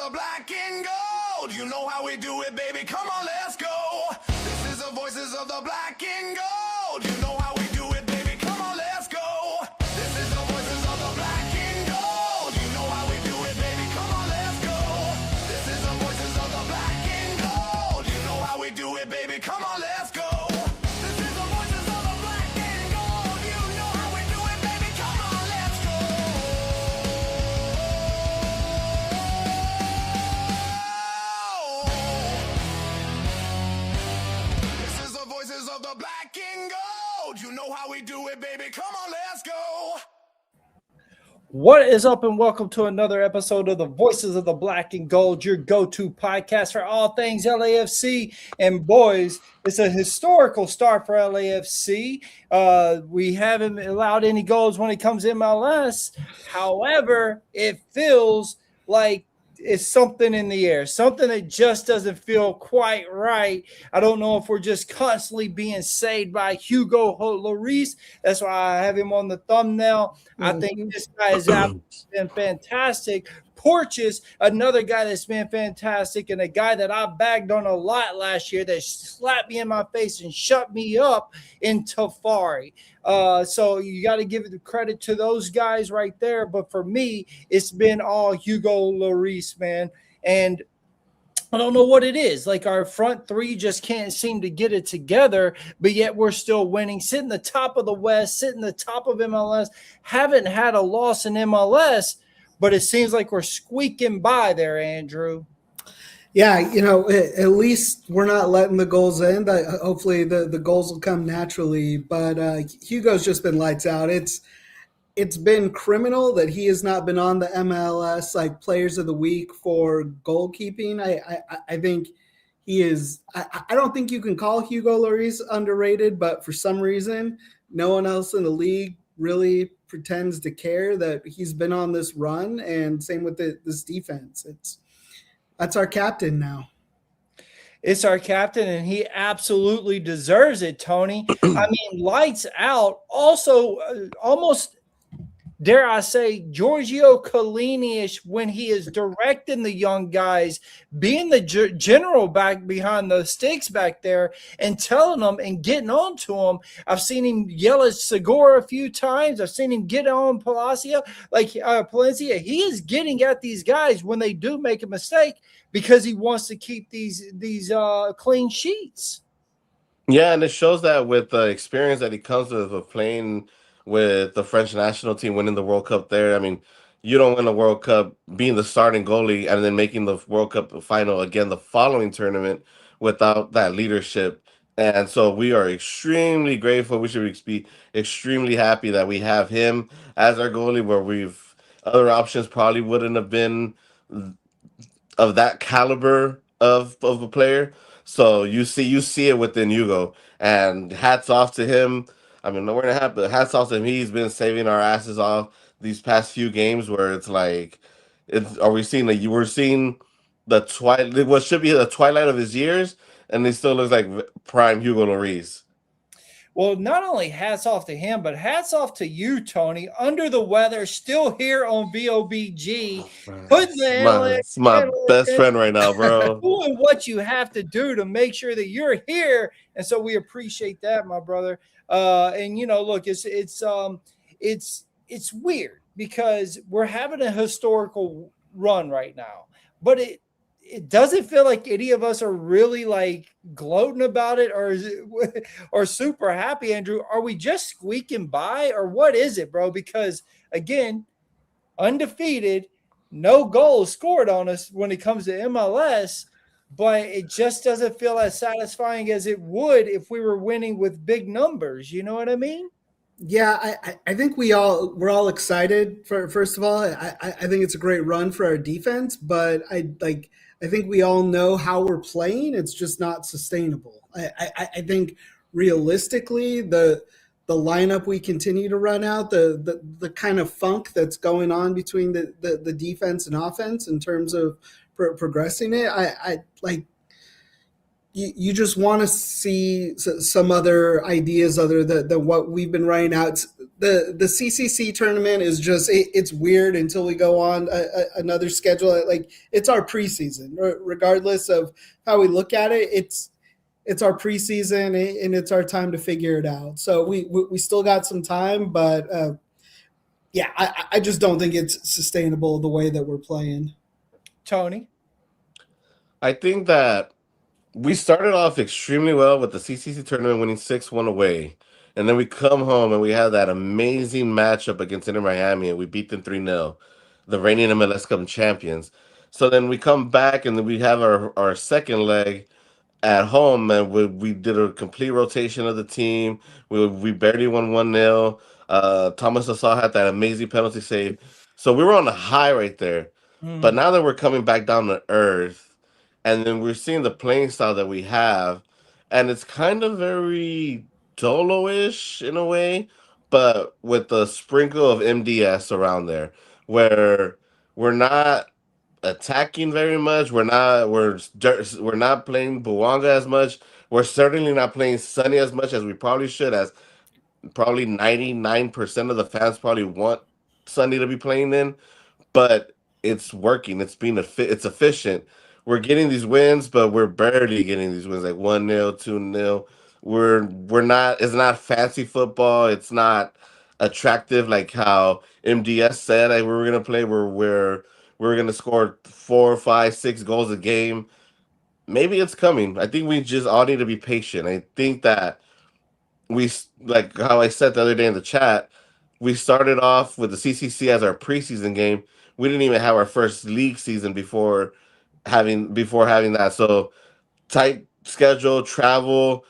the black and gold. You know how we do it, baby. Come on, let's go. This is the voices of the black and gold. You know how we do it, baby. Come on, let's go. This is the voices of the black and gold. You know how we do it, baby. Come on, let's go. This is the voices of the black and gold. You know how we do it, baby. Come on, let's go. This is the voices of the black and gold. You know how we do it, baby. Come on, let's go. This is the voices of the black and gold. You know how we do it, baby. Come on, let's go. What is up, and welcome to another episode of the Voices of the Black and Gold, your go-to podcast for all things LAFC. And boys, it's a historical start for LAFC. We haven't allowed any goals when it comes to MLS. However, it feels like it's something in the air, something that just doesn't feel quite right. I don't know if we're just constantly being saved by Hugo Lloris. That's why I have him on the thumbnail. I think this guy has been fantastic. Porches, another guy that's been fantastic, and a guy that I bagged on a lot last year that slapped me in my face and shut me up in Tafari. So you got to give the credit to those guys right there. But for me, it's been all Hugo Lloris, man. And I don't know what it is. Like, our front three just can't seem to get it together, but yet we're still winning. Sitting the top of the West, sitting the top of MLS, haven't had a loss in MLS, but it seems like we're squeaking by there, Andrew. Yeah, you know, at least we're not letting the goals in. Hopefully the goals will come naturally. But Hugo's just been lights out. It's been criminal that he has not been on the MLS like Players of the Week for goalkeeping. I think he is. I don't think you can call Hugo Lloris underrated, but for some reason, no one else in the league really pretends to care that he's been on this run. And same with this defense. That's our captain now. It's our captain, and he absolutely deserves it, Tony. I mean, lights out. Also, almost, dare I say, Giorgio Chiellini-ish when he is directing the young guys, being the general back behind the sticks back there and telling them and getting on to them. I've seen him yell at Segura a few times. I've seen him get on Palencia. He is getting at these guys when they do make a mistake because he wants to keep these clean sheets. Yeah, and it shows that with the experience that he comes with of playing with the French national team, winning the World Cup there. I mean, you don't win the World Cup being the starting goalie and then making the World Cup final again the following tournament without that leadership. And so we are extremely grateful. We should be extremely happy that we have him as our goalie, where other options probably wouldn't have been of that caliber of a player. So you see it within Hugo, and hats off to him. I mean, we're gonna have, but hats off to him. He's been saving our asses off these past few games where it's like, we're seeing the twilight, what should be the twilight of his years, and he still looks like prime Hugo Lloris. Well, not only hats off to him, but hats off to you, Tony. Under the weather, still here on VOBG. It's my best friend right now, bro. Doing what you have to do to make sure that you're here, and so we appreciate that, my brother. And you know, look, it's weird because we're having a historical run right now, but it doesn't feel like any of us are really like gloating about it or super happy. Andrew, are we just squeaking by, or what is it, bro? Because again, undefeated, no goals scored on us when it comes to MLS, but it just doesn't feel as satisfying as it would if we were winning with big numbers. You know what I mean? Yeah, I think we're all excited first of all. I think it's a great run for our defense, but I think we all know how we're playing. It's just not sustainable. I think realistically, the lineup we continue to run out, the kind of funk that's going on between the defense and offense in terms of progressing it, you just want to see some other ideas other than what we've been writing out. The CCC tournament is just it's weird until we go on another schedule. Like, it's our preseason, regardless of how we look at it. It's our preseason, and it's our time to figure it out. So we still got some time, but yeah, I just don't think it's sustainable the way that we're playing. Tony? I think that we started off extremely well with the CCC tournament, winning 6-1 away. And then we come home and we have that amazing matchup against Inter Miami, and we beat them 3-0, the reigning MLS Cup champions. So then we come back and then we have our second leg at home, and we did a complete rotation of the team. We barely won 1-0. Thomas Asal had that amazing penalty save. So we were on a high right there. But now that we're coming back down to earth, and then we're seeing the playing style that we have, and it's kind of very Dolo-ish in a way, but with a sprinkle of MDS around there, where we're not attacking very much. We're not playing Bouanga as much. We're certainly not playing Sonny as much as we probably should, as probably 99% of the fans probably want Sonny to be playing in. But it's working. It's efficient. We're getting these wins, but we're barely getting these wins, like 1-0, 2-0. We're not. It's not fancy football. It's not attractive like how MDS said we were gonna play. We're gonna score 4, 5, 6 goals a game. Maybe it's coming. I think we just all need to be patient. I think that we, like how I said the other day in the chat, we started off with the CCC as our preseason game. We didn't even have our first league season before having that. So tight schedule, travel.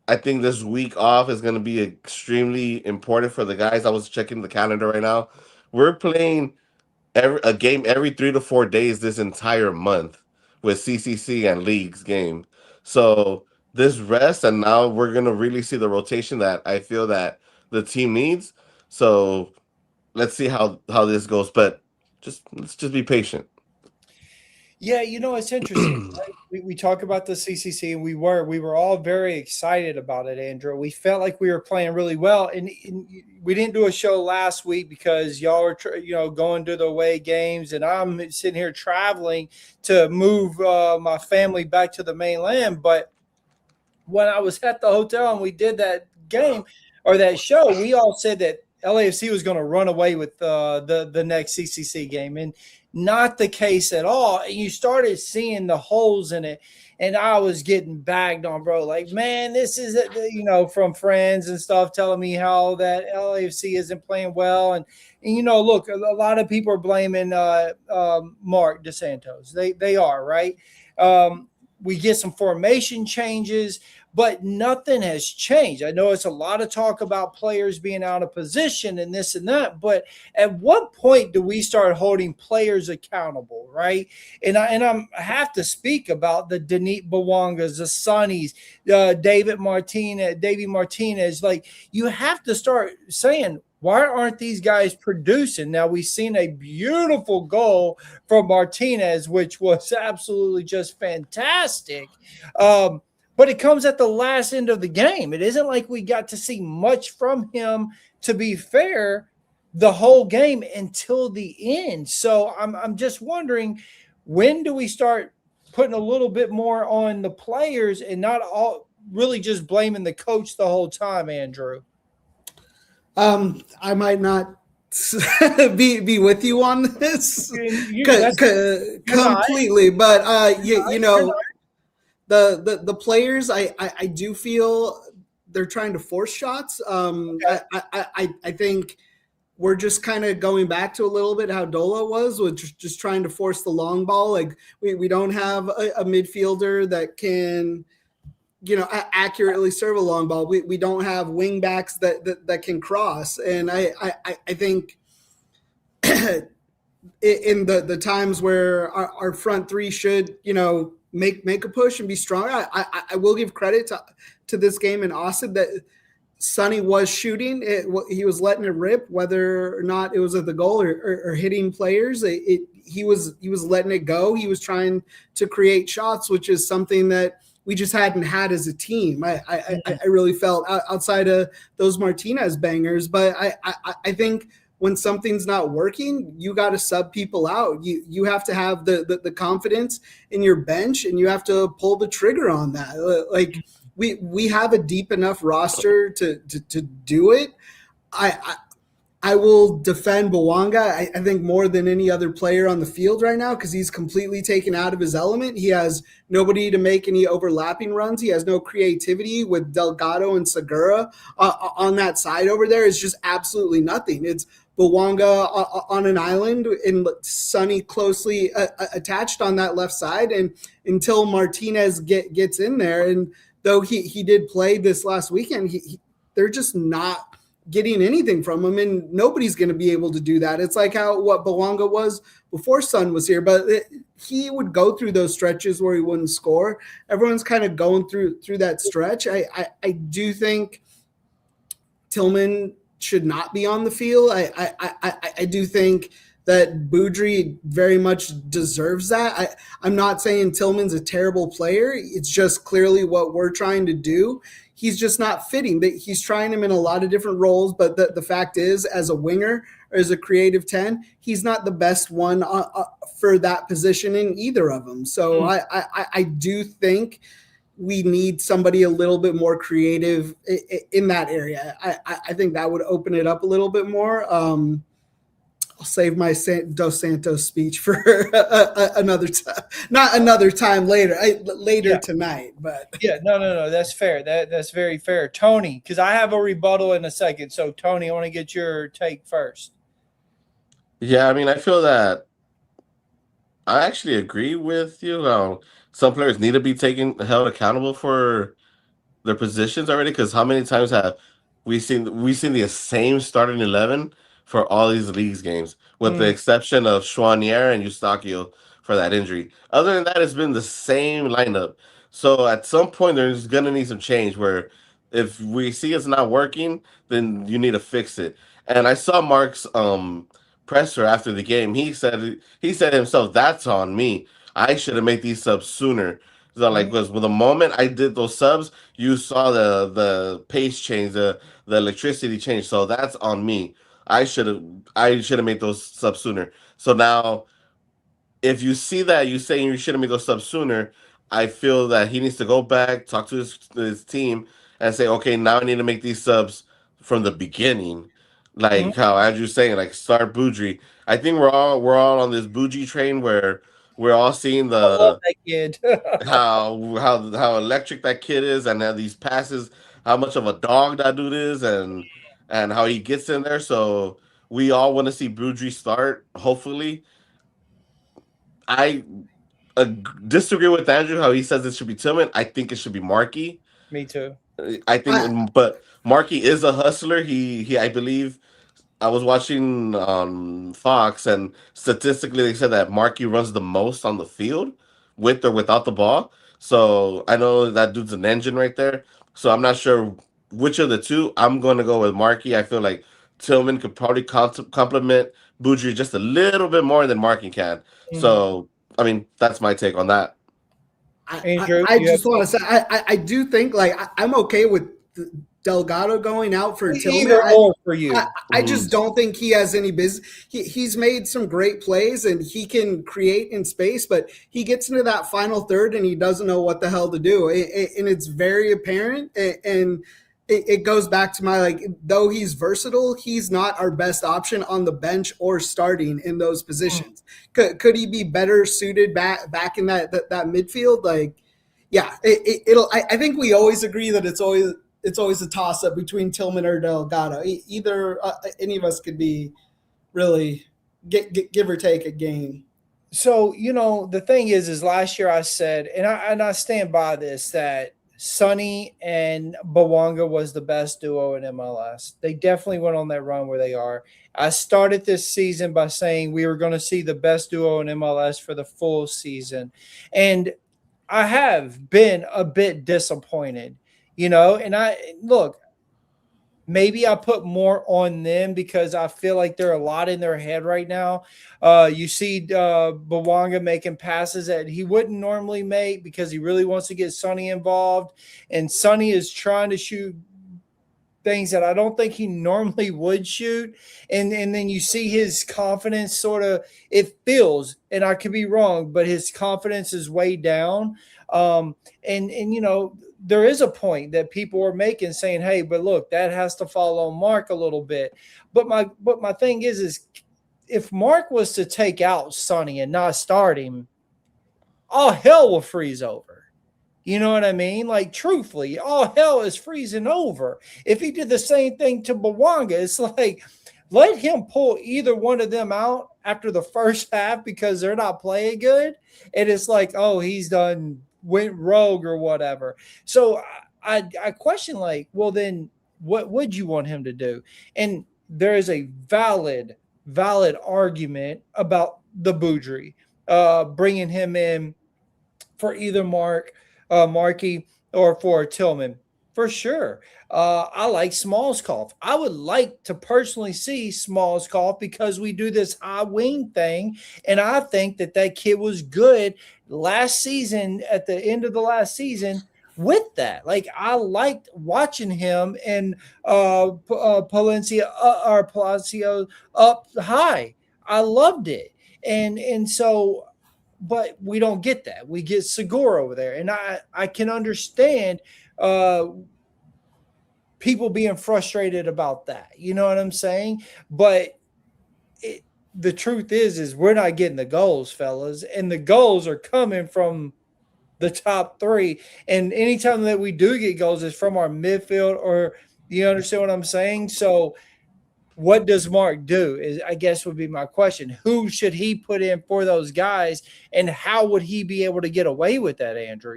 I think this week off is going to be extremely important for the guys. I was checking the calendar right now. We're playing a game every 3 to 4 days this entire month with CCC and leagues game. So this rest, and now we're going to really see the rotation that I feel that the team needs. So let's see how this goes, but let's just be patient. Yeah, it's interesting. Right? We talk about the CCC, and we were all very excited about it, Andrew. We felt like we were playing really well, and we didn't do a show last week because y'all were going to the away games, and I'm sitting here traveling to move my family back to the mainland. But when I was at the hotel and we did that game or that show, we all said that LAFC was going to run away with the next CCC game, and not the case at all. And you started seeing the holes in it, and I was getting bagged on, bro. Like, man, this is from friends and stuff telling me how that LAFC isn't playing well, and look, a lot of people are blaming Mark DeSantos. They are, right. We get some formation changes, but nothing has changed. I know it's a lot of talk about players being out of position and this and that, but at what point do we start holding players accountable, right? And I have to speak about the Denis Bouangas, the Sonnies, Davy Martinez. Like, you have to start saying, why aren't these guys producing? Now, we've seen a beautiful goal from Martinez, which was absolutely just fantastic. But it comes at the last end of the game. It isn't like we got to see much from him, to be fair, the whole game until the end. So I'm just wondering, when do we start putting a little bit more on the players and not all really just blaming the coach the whole time, Andrew? I might not be with you on this completely, but the players, I do feel they're trying to force shots. I think we're just kind of going back to a little bit how Dola was with just trying to force the long ball. Like, we don't have a midfielder that can accurately serve a long ball. We don't have wing backs that can cross. And I think in the times where our front three should, make a push and be strong. I will give credit to this game in Austin that Sonny was shooting. He was letting it rip, whether or not it was at the goal or hitting players. He was letting it go. He was trying to create shots, which is something that we just hadn't had as a team. I really felt outside of those Martinez bangers, but I think when something's not working, you got to sub people out. You have to have the confidence in your bench, and you have to pull the trigger on that. Like we have a deep enough roster to do it. I will defend Bouanga, I think, more than any other player on the field right now, because he's completely taken out of his element. He has nobody to make any overlapping runs. He has no creativity with Delgado and Segura on that side over there. It's just absolutely nothing. It's Bouanga on an island and Sonny closely attached on that left side, and until Martinez gets in there. And though he did play this last weekend, they're just not getting anything from him, and nobody's going to be able to do that. It's like what Bouanga was before Son was here, but he would go through those stretches where he wouldn't score. Everyone's kind of going through that stretch. I do think Tillman should not be on the field. I do think that Boudry very much deserves that. I'm not saying Tillman's a terrible player. It's just clearly what we're trying to do. He's just not fitting. He's trying him in a lot of different roles, but the fact is, as a winger or as a creative 10, he's not the best one for that position in either of them. So I do think we need somebody a little bit more creative in that area. I think that would open it up a little bit more. I'll save my Dos Santos speech for another time, not another time later, tonight. But no, that's fair. That's very fair, Tony. Because I have a rebuttal in a second. So Tony, I want to get your take first. Yeah, I mean, I feel that I actually agree with you. Some players need to be held accountable for their positions already. Because how many times have we seen the same starting 11 for all these leagues games, with the exception of Chouanier and Eustachio for that injury? Other than that, it's been the same lineup. So at some point, there's gonna need some change. Where if we see it's not working, then you need to fix it. And I saw Mark's presser after the game. He said himself, "That's on me. I should have made these subs sooner." So because with the moment I did those subs, you saw the pace change, the electricity change. So that's on me. I should have made those subs sooner. So now, if you see that you saying you should have made those subs sooner, I feel that he needs to go back, talk to his team, and say, okay, now I need to make these subs from the beginning, like how Andrew's saying, like start Boudry. I think we're all on this Boudry train where we're all seeing I love that kid. how electric that kid is, and how these passes, how much of a dog that dude is, and how he gets in there. So we all want to see Boudry start, hopefully. I disagree with Andrew how he says it should be Tillman. I think it should be Markey. Me too. I think, but Markey is a hustler. I believe I was watching Fox, and statistically they said that Markey runs the most on the field with or without the ball. So I know that dude's an engine right there. So I'm not sure which of the two. I'm going to go with Markey. I feel like Tillman could probably complement Boudry just a little bit more than Markey can. So, I mean, that's my take on that. Andrew, I just want to say, I do think, like, I'm okay with Delgado going out for Tillman. Either or for you. I just don't think he has any business. He's made some great plays and he can create in space, but he gets into that final third and he doesn't know what the hell to do. And it's very apparent. And it goes back to my, like, though he's versatile, he's not our best option on the bench or starting in those positions. Could he be better suited back in that midfield? Like, yeah, I think we always agree that it's always a toss-up between Tillman or Delgado. Either any of us could be really give or take a game. So, the thing is last year I said, and I stand by this, that Sonny and Bouanga was the best duo in MLS. They definitely went on that run where they are. I started this season by saying we were going to see the best duo in MLS for the full season. And I have been a bit disappointed, and maybe I put more on them because I feel like they're a lot in their head right now. You see Bouanga making passes that he wouldn't normally make because he really wants to get Sonny involved. And Sonny is trying to shoot things that I don't think he normally would shoot. And then you see his confidence sort of, it feels, and I could be wrong, but his confidence is way down. And you know, there is a point that people are making saying, hey, but look, that has to fall on Mark a little bit. But my thing is if Mark was to take out Sonny and not start him, all hell will freeze over. You know what I mean? Like, truthfully, all hell is freezing over. If he did the same thing to Bouanga, it's like, let him pull either one of them out after the first half because they're not playing good. And it's like, oh, he's went rogue or whatever. So I question, like, well, then what would you want him to do? And there is a valid argument about the Boudry, bringing him in for either Markey or for Tillman, for sure. I like Smallscoff. I would like to personally see Smallscoff because we do this high wing thing, and I think that kid was good last season, at the end of the last season, with that. Like, I liked watching him and Palacio up high. I loved it. And so, but we don't get that. We get Segura over there. And I can understand people being frustrated about that. You know what I'm saying? But the truth is we're not getting the goals, fellas. And the goals are coming from the top three. And anytime that we do get goals, it's from our midfield, or you understand what I'm saying? So what does Mark do is, I guess, would be my question. Who should he put in for those guys, and how would he be able to get away with that, Andrew?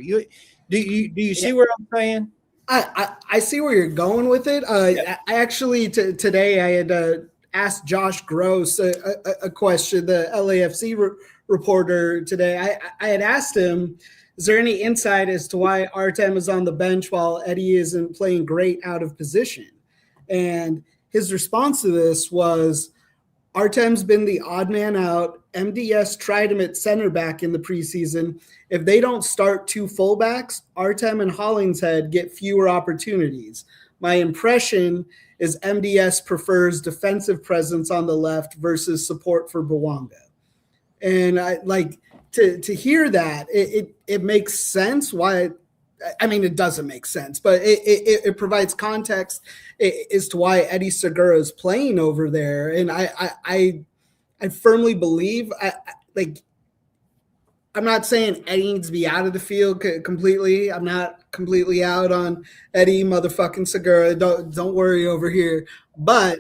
Do you see where I'm saying? I see where you're going with it. I actually today I had asked Josh Gross a question, the LAFC reporter today. I had asked him, is there any insight as to why Artem is on the bench while Eddie isn't playing great out of position? And his response to this was, Artem's been the odd man out. MDS tried him at center back in the preseason. If they don't start two fullbacks, Artem and Hollingshead get fewer opportunities. My impression is MDS prefers defensive presence on the left versus support for Bouanga. And I like to hear that. It makes sense why. I mean, it doesn't make sense, but it provides context as to why Eddie Segura is playing over there. And I firmly believe, I'm not saying Eddie needs to be out of the field completely. I'm not completely out on Eddie motherfucking Segura. Don't worry over here. But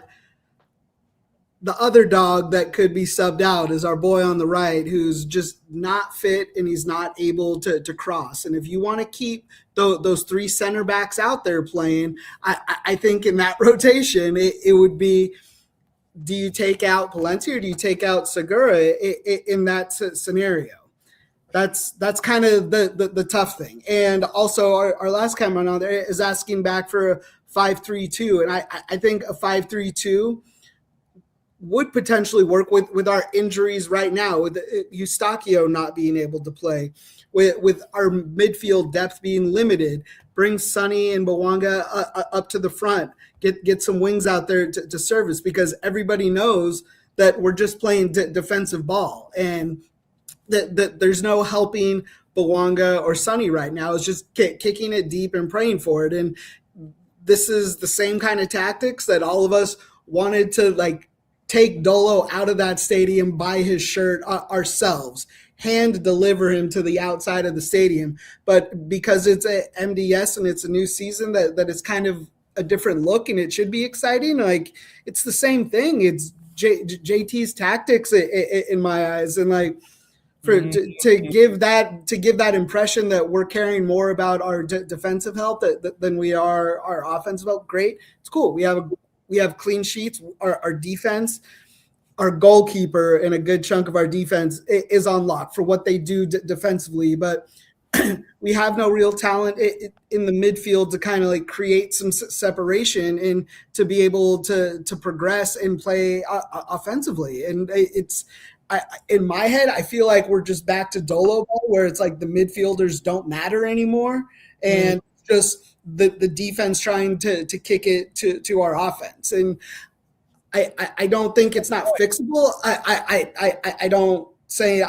the other dog that could be subbed out is our boy on the right, who's just not fit and he's not able to cross. And if you want to keep those three center backs out there playing, I think in that rotation, it would be, do you take out Palencia or do you take out Segura in that scenario? That's kind of the tough thing. And also our last comment on there is asking back for a 5-3-2. And I think a 5-3-2 would potentially work with our injuries right now, with Eustachio not being able to play, with our midfield depth being limited. Bring Sonny and Bouanga up to the front, get some wings out there to service, because everybody knows that we're just playing defensive ball, and that there's no helping Bouanga or Sonny right now. It's just kicking it deep and praying for it. And this is the same kind of tactics that all of us wanted to take Dolo out of that stadium, buy his shirt ourselves, hand deliver him to the outside of the stadium. But because it's a MDS and it's a new season, that it's kind of a different look and it should be exciting. It's the same thing. It's JT's tactics in my eyes. And to give that impression that we're caring more about our defensive health than we are our offensive health, great. It's cool. We have clean sheets. Our defense, our goalkeeper, and a good chunk of our defense is on lock for what they do defensively. But we have no real talent in the midfield to kind of like create some separation and to be able to progress and play offensively. And in my head, I feel like we're just back to Dolo ball, where it's like the midfielders don't matter anymore, and just the defense trying to kick it to our offense. And I don't think it's not fixable. I don't say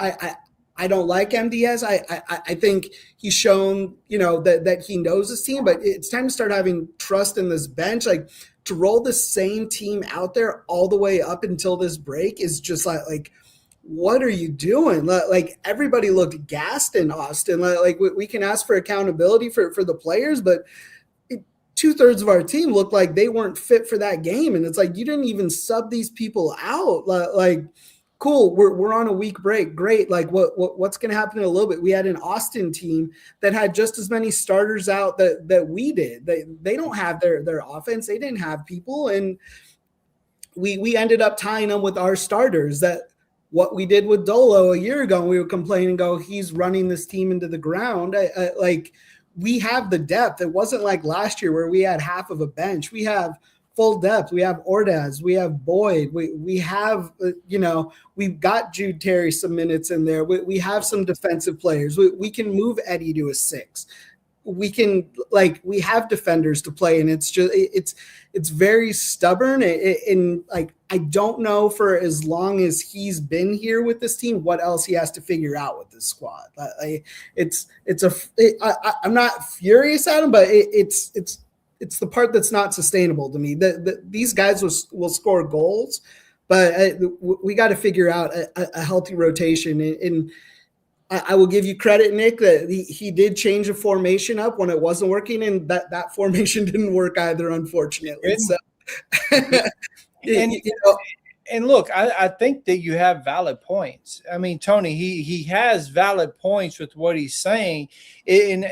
I don't like MDS. I think he's shown, that he knows his team, but it's time to start having trust in this bench. Like, to roll the same team out there all the way up until this break is just like what are you doing? Like, everybody looked gassed in Austin. Like, we can ask for accountability for the players, but 2/3 of our team looked like they weren't fit for that game. And it's like, you didn't even sub these people out. Like, cool, we're on a week break. Great. Like, what's going to happen in a little bit? We had an Austin team that had just as many starters out that we did. They don't have their offense. They didn't have people. And we ended up tying them with our starters. That what we did with Dolo a year ago, and we were complaining, he's running this team into the ground. Like, we have the depth. It wasn't like last year where we had half of a bench. We have full depth. We have Ordaz. We have Boyd. We have, we've got Jude Terry some minutes in there. We have some defensive players. We can move Eddie to a 6. We can, we have defenders to play, and it's just it's very stubborn. And I don't know, for as long as he's been here with this team, what else he has to figure out with this squad. I'm not furious at him, but it's the part that's not sustainable to me. These guys will score goals, but we got to figure out a healthy rotation. And I will give you credit, Nick, that he did change a formation up when it wasn't working, and that formation didn't work either, unfortunately. So, and look, I think that you have valid points. I mean, Tony, he has valid points with what he's saying, and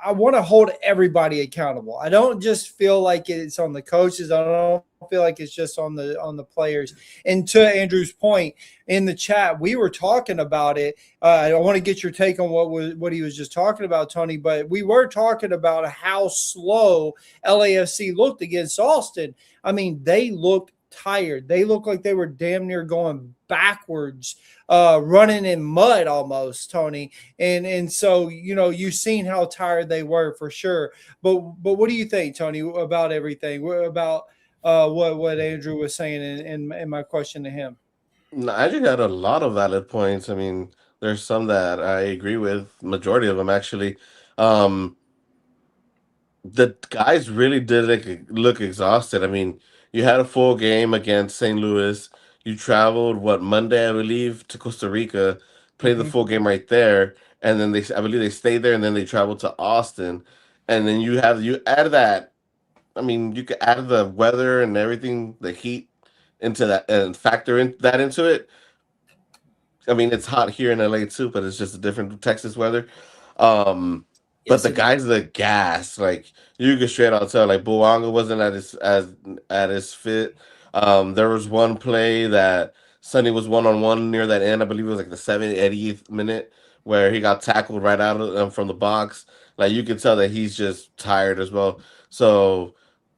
I want to hold everybody accountable. I don't just feel like it's on the coaches. I don't feel like it's just on the players. And to Andrew's point in the chat, we were talking about it. I want to get your take on what he was just talking about, Tony. But we were talking about how slow LAFC looked against Austin. I mean, they looked tired. They looked like they were damn near going backwards, running in mud almost, Tony. And so, you've seen how tired they were for sure. But what do you think, Tony, about everything? About what Andrew was saying and my question to him? No, I just had a lot of valid points. I mean, there's some that I agree with, majority of them actually. The guys really did look exhausted. I mean, you had a full game against St. Louis. You traveled Monday, I believe, to Costa Rica, played the full game right there, and then I believe they stayed there, and then they traveled to Austin, and then you add that. I mean, you could add the weather and everything, the heat into that, and factor into it. I mean, it's hot here in LA too, but it's just a different Texas weather. But the guys, the gas, like, you could straight out tell, like, Bouanga wasn't at his fit. There was one play that Sonny was 1-on-1 near that end. I believe it was like the 80th minute, where he got tackled right out of from the box. Like, you could tell that he's just tired as well. So,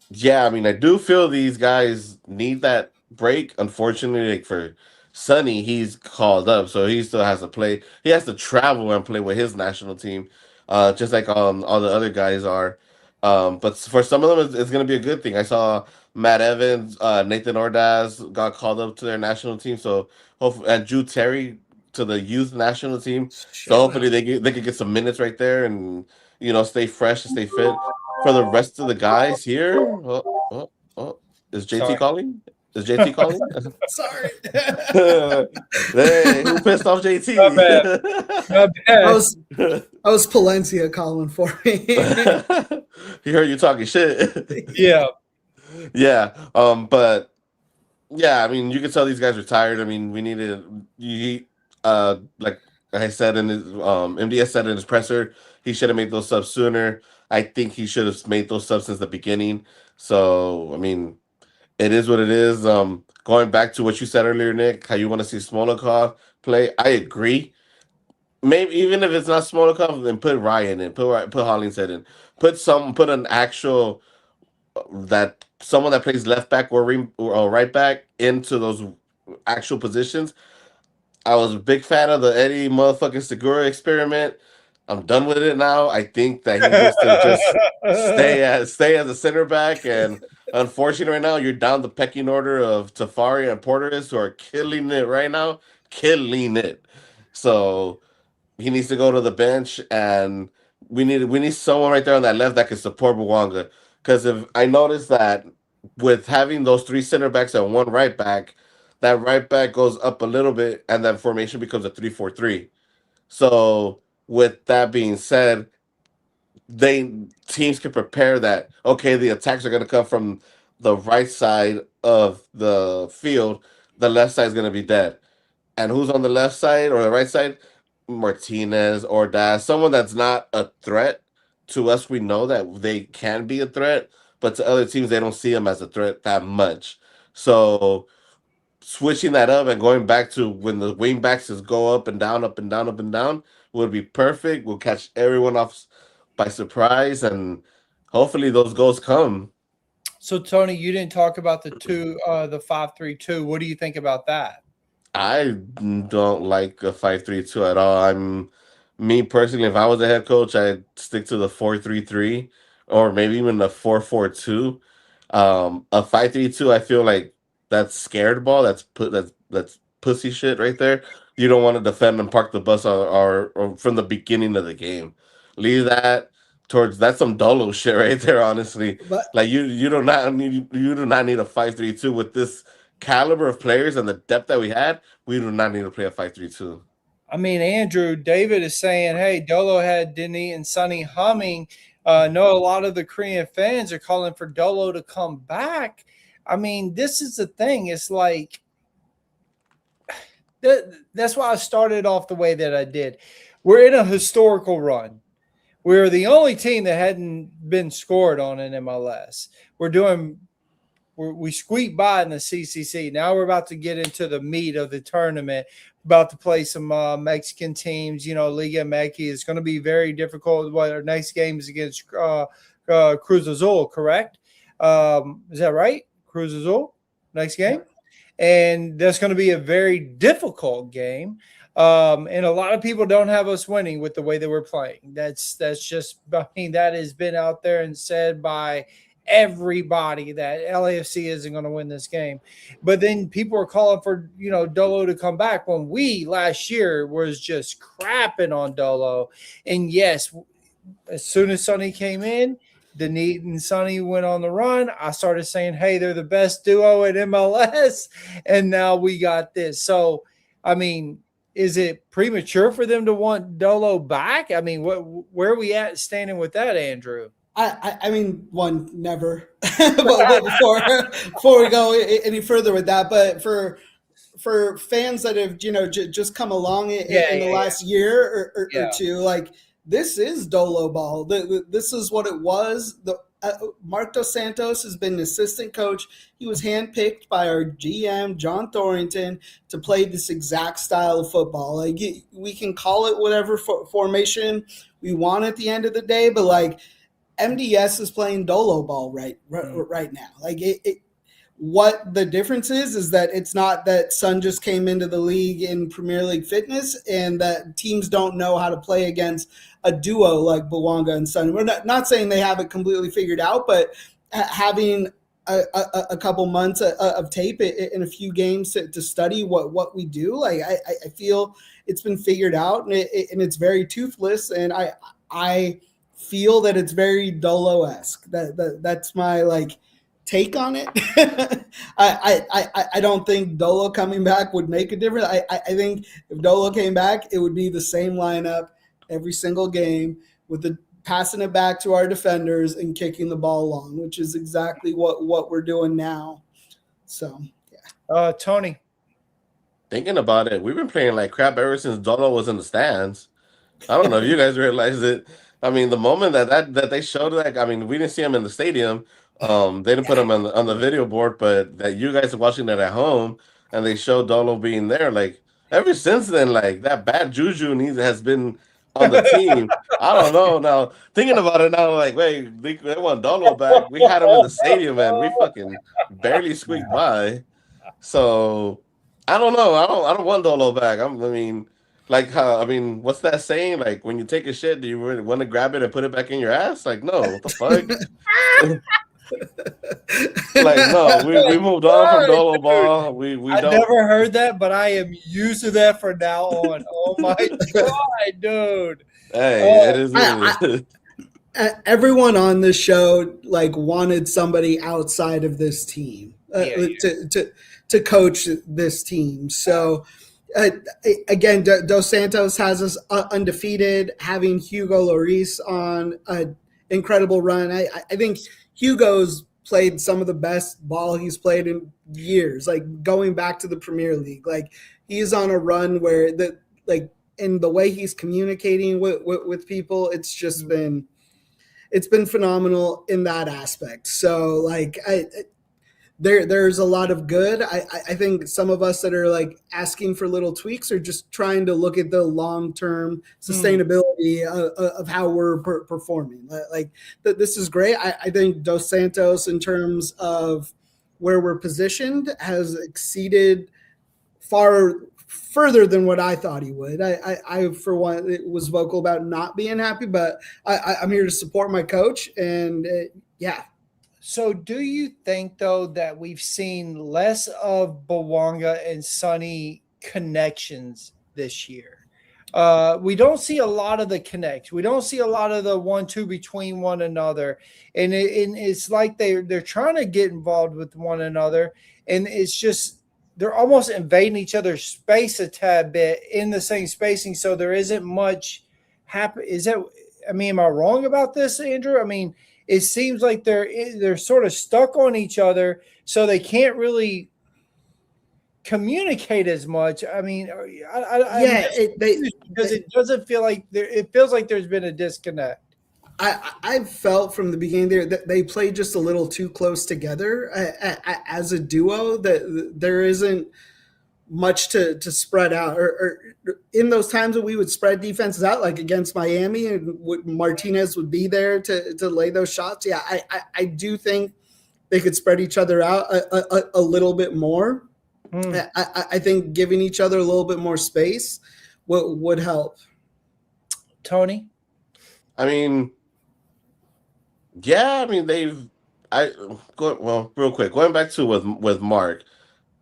yeah, I mean, I do feel these guys need that break. Unfortunately, like, for Sonny, he's called up, so he still has to play. He has to travel and play with his national team, just like all the other guys are. But for some of them, it's going to be a good thing. I saw Matt Evans, Nathan Ordaz got called up to their national team, so hopefully, and Jude Terry to the youth national team. So hopefully they could get some minutes right there, and stay fresh and stay fit. For the rest of the guys here, is JT Sorry. calling? Is JT calling? Sorry. Hey, who pissed off JT? Not bad. Not bad. I was Palencia calling for me. He heard you talking shit. Yeah. Yeah. But yeah, I mean, you can tell these guys are tired. I mean, we needed like I said in his MDS said in his presser, he should have made those subs sooner. I think he should have made those subs since the beginning. So, I mean, it is what it is. Going back to what you said earlier, Nick, how you want to see Smolikov play, I agree. maybe even if it's not Smolakov, then put Ryan in, put Hollingshead in, put an actual that someone that plays left back or right back into those actual positions. I was a big fan of the Eddie motherfucking Segura experiment. I'm done with it now. I think that he needs to just stay as a center back. And unfortunately, right now you're down the pecking order of Tafari and Porteris, who are killing it right now, killing it. So he needs to go to the bench, and we need someone right there on that left that can support Bouanga. Because if I noticed that with having those three center backs and one right back, that right back goes up a little bit, and that formation becomes a 3-4-3. So with that being said, they teams can prepare that okay, the attacks are going to come from the right side of the field, the left side is going to be dead. And who's on the left side or the right side? Martinez or Das, someone that's not a threat. To us, we know that they can be a threat, but to other teams, they don't see them as a threat that much. So switching that up and going back to when the wing backs just go up and down, up and down, up and down would be perfect. We'll catch everyone off by surprise, and hopefully those goals come. So Tony, you didn't talk about the 5-3-2. What do you think about that? I don't like a 5-3-2 at all. Me personally, if I was a head coach, I'd stick to the 4-3-3 or maybe even the 4-4-2. A 5-3-2, I feel like that's scared ball. That's pussy shit right there. You don't want to defend and park the bus or from the beginning of the game. Leave that towards that's some dolo shit right there, honestly. But Like you do not need a 5-3-2 with this caliber of players and the depth that we had. We do not need to play a 5-3-2. I mean, Andrew, David is saying, hey, Dolo had Denis and Sonny humming. Know a lot of the Korean fans are calling for Dolo to come back. I mean, this is the thing. It's like that's why I started off the way that I did. We're in a historical run. We're the only team that hadn't been scored on in MLS. We squeaked by in the CCC. Now we're about to get into the meat of the tournament. About to play some Mexican teams. You know, Liga MX is going to be very difficult. Our next game is against Cruz Azul, correct? Is that right? Cruz Azul, next game? And that's going to be a very difficult game. And a lot of people don't have us winning with the way that we're playing. That's just, I mean, that has been out there and said by everybody that LAFC isn't going to win this game. But then people are calling for, Dolo to come back when we last year was just crapping on Dolo. And yes, as soon as Sonny came in, Denis and Sonny went on the run. I started saying, hey, they're the best duo at MLS. And now we got this. So, I mean, is it premature for them to want Dolo back? I mean, where are we at standing with that, Andrew? I mean, never. But before we go any further with that, but for fans that have just come along in the last year or two, like this is Dolo ball. This is what it was. Mark Dos Santos has been an assistant coach. He was handpicked by our GM, John Thornton, to play this exact style of football. Like we can call it whatever formation we want at the end of the day, but like MDS is playing Dolo ball right now. Like what the difference is that it's not that Sun just came into the league in Premier League fitness and that teams don't know how to play against a duo like Bouanga and Sun. We're not saying they have it completely figured out, but having a couple months of tape in a few games to study what we do, like I feel it's been figured out and it's very toothless, and I feel that it's very Dolo-esque. That's my take on it. I don't think Dolo coming back would make a difference. I think if Dolo came back, it would be the same lineup every single game with the passing it back to our defenders and kicking the ball long, which is exactly what we're doing now. So, yeah. Tony. Thinking about it, we've been playing like crap ever since Dolo was in the stands. I don't know if you guys realize it. I mean, the moment that they showed that, I mean, we didn't see him in the stadium. They didn't put him on the video board, but that you guys are watching it at home and they showed Dolo being there. Like ever since then, like that bad juju has been on the team. I don't know. Now thinking about it now, like wait, they want Dolo back. We had him in the stadium and we fucking barely squeaked by. So I don't know. I don't want Dolo back. I mean, like how I mean, what's that saying? Like when you take a shit, do you really want to grab it and put it back in your ass? Like no, what the fuck? Like no, we moved on from Sorry, Dolo dude. ball. We I don't. never heard that, but I am used to that from now on. Oh my god, dude! Hey, it Oh, is what it is. Everyone on this show like wanted somebody outside of this team Yeah. to coach this team. So again, Dos Santos has us undefeated, having Hugo Lloris on an incredible run. I think Hugo's played some of the best ball he's played in years, like going back to the Premier League. Like he's on a run where in the way he's communicating with people, it's just been phenomenal in that aspect. So like there's a lot of good. I think some of us that are like asking for little tweaks are just trying to look at the long-term sustainability of how we're performing. Like this is great. I think Dos Santos, in terms of where we're positioned, has exceeded further than what I thought he would. I for one, was vocal about not being happy, but I'm here to support my coach, and yeah. So, do you think though that we've seen less of Bouanga and Sonny connections this year? We don't see a lot of the connect. We don't see a lot of the 1-2 between one another, and it's like they're trying to get involved with one another, and it's just they're almost invading each other's space a tad bit in the same spacing. So there isn't much happen. Is that? I mean, am I wrong about this, Andrew? I mean, it seems like they're sort of stuck on each other, so they can't really communicate as much. I mean, because it doesn't feel like it feels like there's been a disconnect. I've felt from the beginning there that they play just a little too close together as a duo, that there isn't much to spread out, or in those times that we would spread defenses out, like against Miami, and Martinez would be there to lay those shots. Yeah, I do think they could spread each other out a little bit more. I think giving each other a little bit more space would help. Tony? I mean, yeah, I mean real quick, going back to with Mark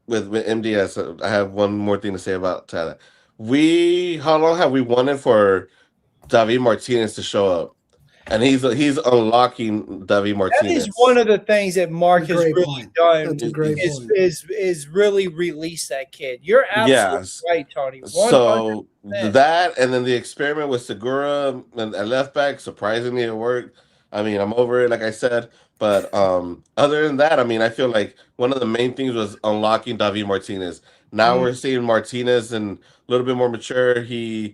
with MDS. I have one more thing to say about Tyler. How long have we wanted for David Martinez to show up? And he's unlocking David Martinez. That is one of the things that Mark has really done. That's a great point. Is really release that kid. You're absolutely right, Tony. 100%. So that, and then the experiment with Segura and left back, surprisingly it worked. I mean, I'm over it, like I said. But other than that, I mean, I feel like one of the main things was unlocking David Martinez. Now we're seeing Martinez and a little bit more mature. He's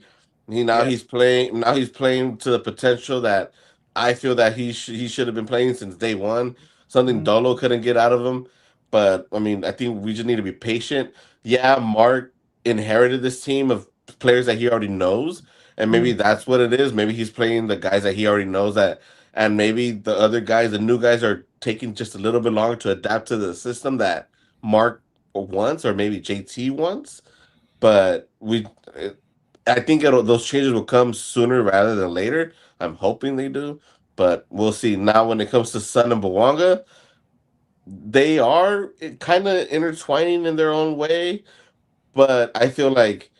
playing. Now he's playing to the potential that I feel that he should have been playing since day one. Something Dolo couldn't get out of him. But I mean, I think we just need to be patient. Yeah, Mark inherited this team of players that he already knows, and maybe that's what it is. Maybe he's playing the guys that he already knows, that, and maybe the other guys, the new guys, are taking just a little bit longer to adapt to the system that Mark wants, or maybe JT wants. But I think those changes will come sooner rather than later. I'm hoping they do, but we'll see. Now, when it comes to Sun and Bouanga, they are kind of intertwining in their own way, but I feel like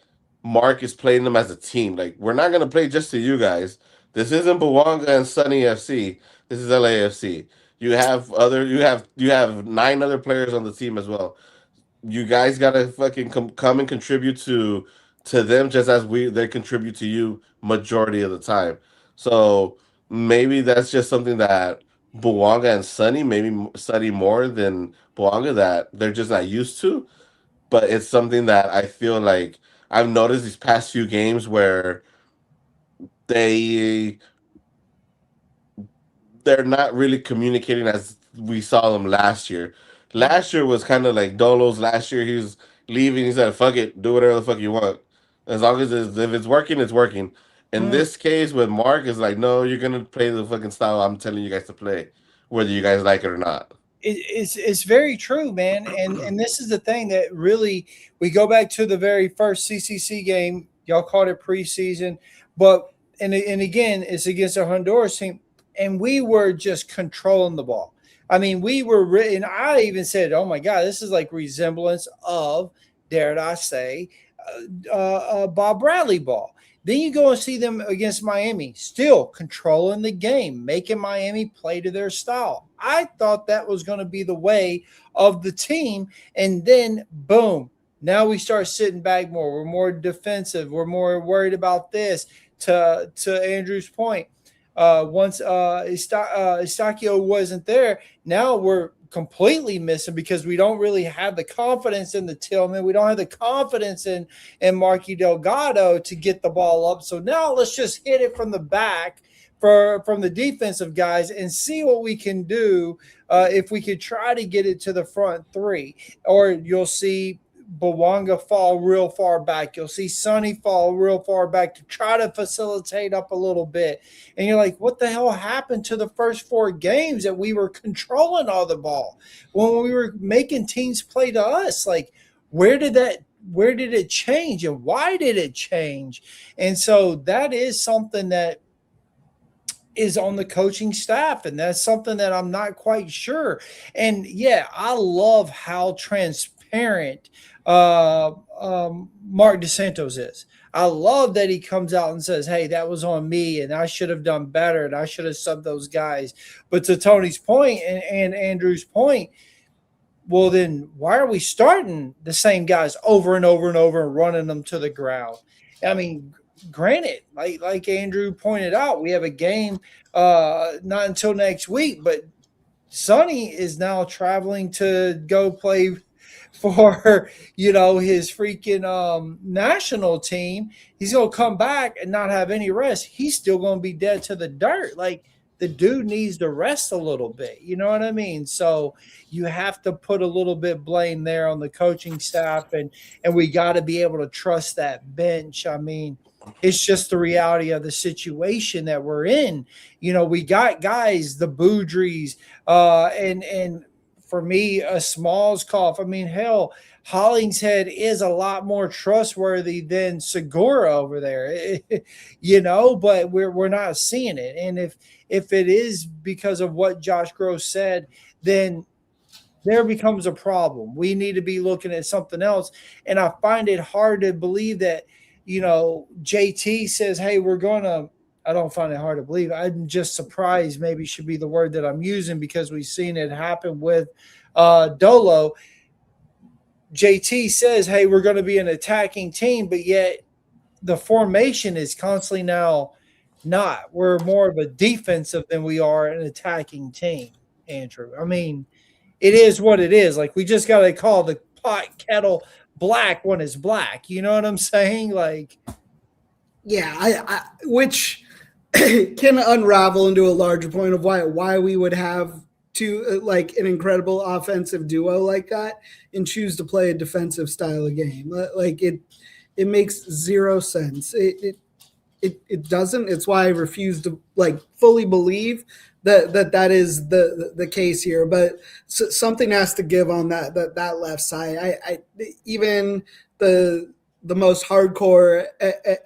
Mark is playing them as a team. Like, we're not going to play just to you guys. This isn't Bouanga and Sunny FC. This is LAFC. You have 9 other players on the team as well. You guys gotta fucking come and contribute to them, just as they contribute to you majority of the time. So maybe that's just something that Bouanga and Sunny, maybe Sunny more than Bouanga, that they're just not used to. But it's something that I feel like I've noticed these past few games where they're not really communicating as we saw them last year. Last year was kind of like Dolo's last year. leaving. He said, "Fuck it, do whatever the fuck you want, as long as if it's working, it's working." In Mm. this case, with Mark, it's like, no, you're gonna play the fucking style I'm telling you guys to play, whether you guys like it or not. It's very true, man. And this is the thing that really we go back to the very first CCC game. Y'all called it preseason, but and again, it's against a Honduras team, and we were just controlling the ball. I mean, we were, and I even said, "Oh my God, this is like resemblance of, dare I say, Bob Bradley ball." Then you go and see them against Miami, still controlling the game, making Miami play to their style. I thought that was going to be the way of the team. And then, boom, now we start sitting back more. We're more defensive. We're more worried about this. To Andrew's point, once Eustaquio wasn't there, now we're completely missing because we don't really have the confidence in the Tillman. We don't have the confidence in Marky Delgado to get the ball up. So now let's just hit it from the back from the defensive guys and see what we can do if we could try to get it to the front three. Or you'll see Bouanga fall real far back. You'll see Sonny fall real far back to try to facilitate up a little bit. And you're like, what the hell happened to the first 4 games that we were controlling all the ball when we were making teams play to us? Like, where did it change and why did it change? And so that is something that is on the coaching staff, and that's something that I'm not quite sure. And yeah, I love how transparent Mark DeSantos is. I love that he comes out and says, hey, that was on me and I should have done better and I should have subbed those guys. But to Tony's point and Andrew's point, well, then why are we starting the same guys over and over and over and running them to the ground? I mean, granted, like Andrew pointed out, we have a game not until next week, but Sonny is now traveling to go play for his freaking national team. He's gonna come back and not have any rest. He's still gonna be dead to the dirt. Like, the dude needs to rest a little bit. You know what I mean? So you have to put a little bit blame there on the coaching staff, and we got to be able to trust that bench. I mean, it's just the reality of the situation that we're in. We got guys, the Boudries, and for me, a Smalls cough. I mean, hell, Hollingshead is a lot more trustworthy than Segura over there, but we're not seeing it. And if it is because of what Josh Gross said, then there becomes a problem. We need to be looking at something else. And I find it hard to believe that, JT says, hey, I don't find it hard to believe. I'm just surprised, maybe should be the word that I'm using, because we've seen it happen with Dolo. JT says, hey, we're going to be an attacking team, but yet the formation is constantly now not. We're more of a defensive than we are an attacking team, Andrew. I mean, it is what it is. Like, we just got to call the pot kettle black when it's black. You know what I'm saying? Like, yeah, I which can unravel into a larger point of why we would have like an incredible offensive duo like that and choose to play a defensive style of game. Like, it makes zero sense. It doesn't. It's why I refuse to fully believe that is the case here. But something has to give on that left side. I even the most hardcore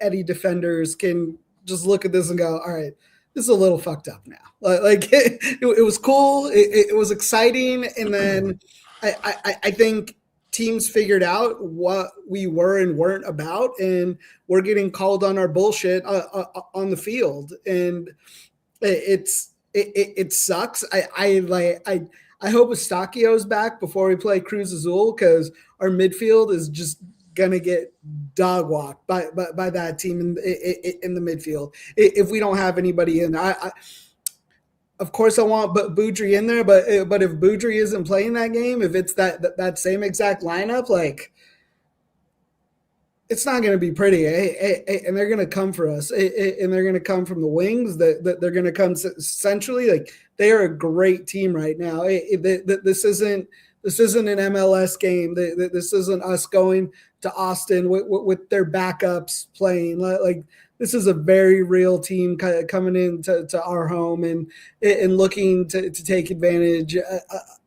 Eddie defenders can just look at this and go, all right, this is a little fucked up now. It was cool. It was exciting. And then I think teams figured out what we were and weren't about, and we're getting called on our bullshit on the field. And it sucks. I hope Eustaquio's back before we play Cruz Azul, because our midfield is just gonna get dog walked by that team in the midfield if we don't have anybody in. Of course, I want Boudry in there, but if Boudry isn't playing that game, if it's that same exact lineup, it's not going to be pretty. And they're going to come for us, and they're going to come from the wings. That they're going to come centrally. Like, they are a great team right now. This isn't This isn't an MLS game. This isn't us going to Austin with their backups playing. Like this is a very real team coming into our home and looking to take advantage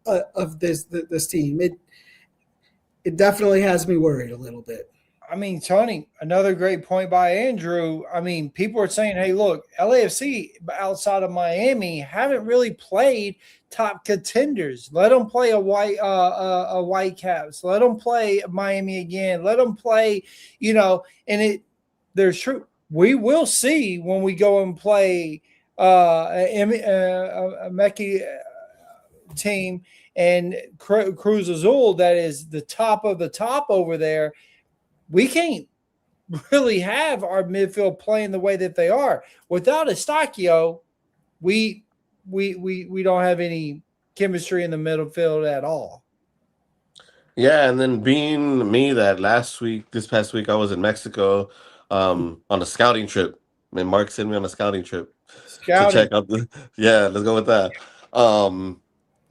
of this team. It definitely has me worried a little bit. I mean, Tony, another great point by Andrew. I mean, people are saying, hey, look, LAFC outside of Miami haven't really played top contenders. Let them play a Whitecaps. Let them play Miami again. Let them play, and there's true. We will see when we go and play a Mecca team and Cruz Azul that is the top of the top over there. We can't really have our midfield playing the way that they are. Without Estacio, we don't have any chemistry in the midfield at all. Yeah, and then being me that this past week, I was in Mexico on a scouting trip. And Mark sent me on a scouting trip to check out let's go with that.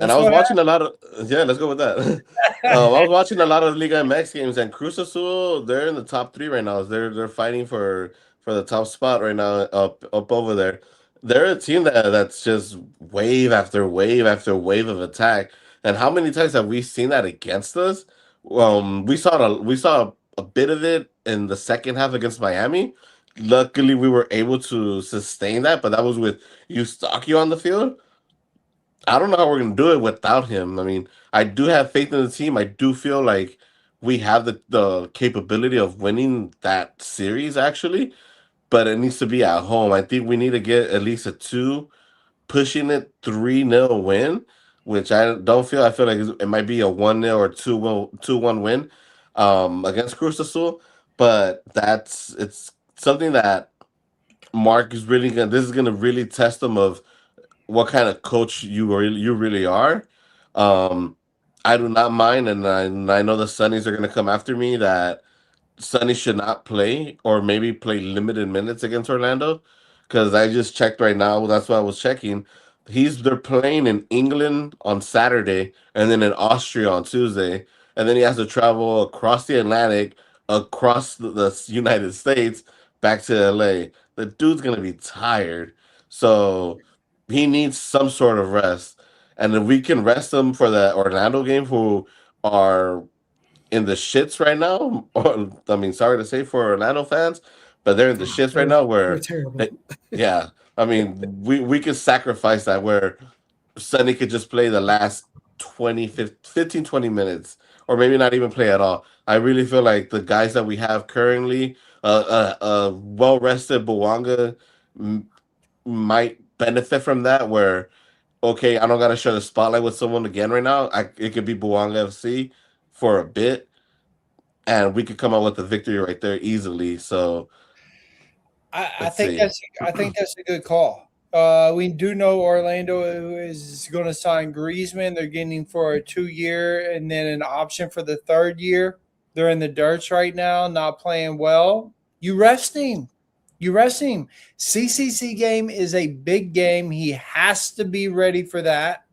And I was watching a lot of let's go with that. I was watching a lot of Liga MX games, and Cruz Azul, they're in the top 3 right now. They're fighting for the top spot right now up over there. They're a team that's just wave after wave after wave of attack. And how many times have we seen that against us? We saw a bit of it in the second half against Miami. Luckily, we were able to sustain that, but that was with Eustachio on the field. I don't know how we're going to do it without him. I mean, I do have faith in the team. I do feel like we have the capability of winning that series, actually, but it needs to be at home. I think we need to get at least a 2, pushing it 3-0 win, which I don't feel. I feel like it might be a 1-0 or 2-1 win against Cruz Azul, but it's something that Mark is really going to – this is going to really test him of – what kind of coach you really are. I do not mind, and I know the Sunnies are going to come after me, that Sunny should not play or maybe play limited minutes against Orlando, because I just checked right now. That's what I was checking. They're playing in England on Saturday and then in Austria on Tuesday, and then he has to travel across the Atlantic, across the United States, back to LA. The dude's going to be tired. So he needs some sort of rest. And if we can rest him for the Orlando game, who are in the shits right now, I mean, sorry to say for Orlando fans, but they're in the shits right now where, terrible. Yeah, I mean, we could sacrifice that where Sonny could just play the last 15, 20 minutes, or maybe not even play at all. I really feel like the guys that we have currently, well-rested Bouanga might benefit from that, where, okay, I don't got to share the spotlight with someone again right now. It could be Bouanga FC for a bit, and we could come out with a victory right there easily. So I think that's a good call. We do know Orlando is going to sign Griezmann. They're getting for a 2-year and then an option for the 3rd year. They're in the dirts right now, not playing well. You rest him. CCC game is a big game. He has to be ready for that.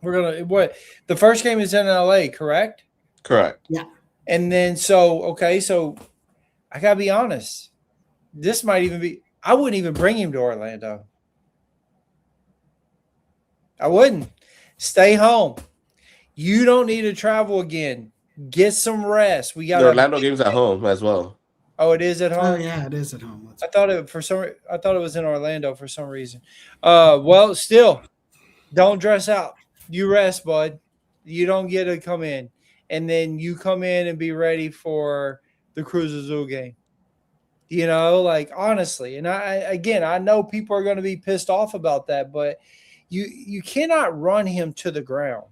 The first game is in LA, correct? Correct. Yeah. And then so I gotta be honest. This might even be. I wouldn't even bring him to Orlando. I wouldn't. Stay home. You don't need to travel again. Get some rest. We got the Orlando game's at home as well. Oh, it is at home? Oh, yeah, it is at home. I thought it was in Orlando for some reason. Well, still, don't dress out. You rest, bud. You don't get to come in. And then you come in and be ready for the Cruz Azul game. Honestly. And I know people are going to be pissed off about that, but you cannot run him to the ground.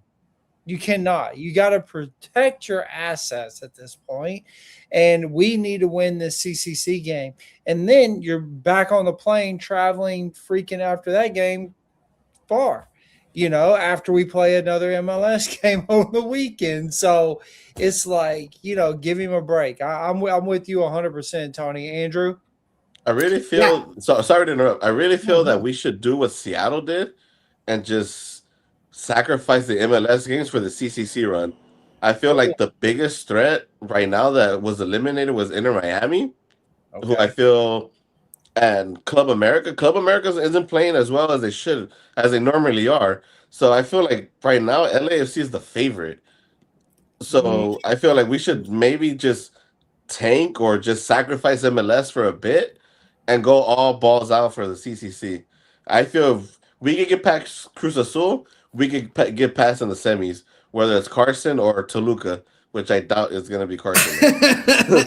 You cannot. You got to protect your assets at this point, and we need to win this CCC game. And then you're back on the plane traveling, freaking after that game far, after we play another MLS game on the weekend. So it's like, give him a break. I'm with you 100%, Tony. Andrew? I really feel sorry to interrupt. I really feel that we should do what Seattle did and just sacrifice the MLS games for the CCC run. I feel Oh, like the biggest threat right now that was eliminated was Inter Miami, who I okay. feel, and Club America isn't playing as well as they should, as they normally are. So I feel like right now LAFC is the favorite. Mm, So I feel like we should maybe just tank or just sacrifice MLS for a bit and go all balls out for the CCC. I feel if we could get past Cruz Azul, we could get past in the semis, whether it's Carson or Toluca, which I doubt is going to be Carson though. That was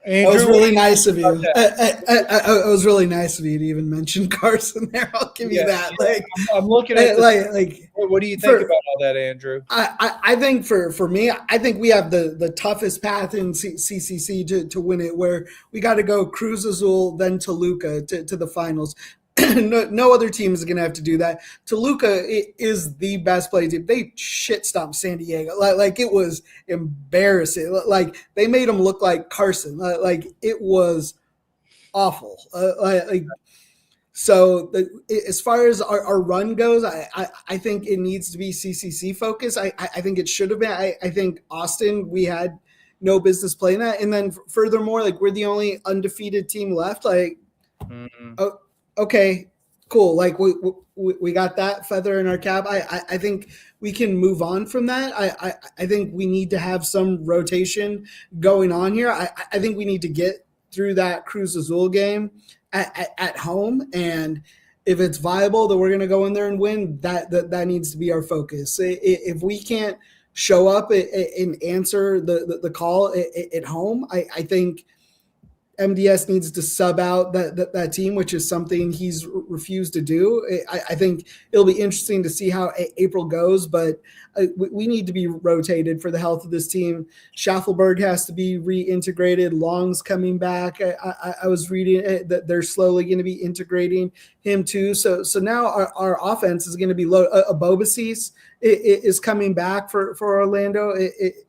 Andrew, what do really you nice of think about you. that? It was really nice of you to even mention Carson there. I'll give you Yeah, that. yeah. I'm looking at Like what do you think for about all that, Andrew? I think for me, I think we have the toughest path in CCC to win it, where we got to go Cruz Azul, then Toluca to the finals. No other team is going to have to do that. Toluca is the best play team. They shit stomped San Diego. Like it was embarrassing. Like they made them look like Carson. Like it was awful. So as far as our run goes, I think it needs to be CCC focused. I think it should have been. I think Austin, we had no business playing that. And then furthermore, like we're the only undefeated team left. Like, oh, okay, cool. Like we got that feather in our cap. I think we can move on from that. I think we need to have some rotation going on here. I think we need to get through that Cruz Azul game at home, and if it's viable that we're going to go in there and win, that needs to be our focus. If we can't show up and answer the call at home, I think MDS needs to sub out that team, which is something he's refused to do. I think it'll be interesting to see how April goes, but we need to be rotated for the health of this team. Schaffelberg has to be reintegrated. Long's coming back. I was reading that they're slowly going to be integrating him too. So now our offense is going to be low. Abobasis is coming back for Orlando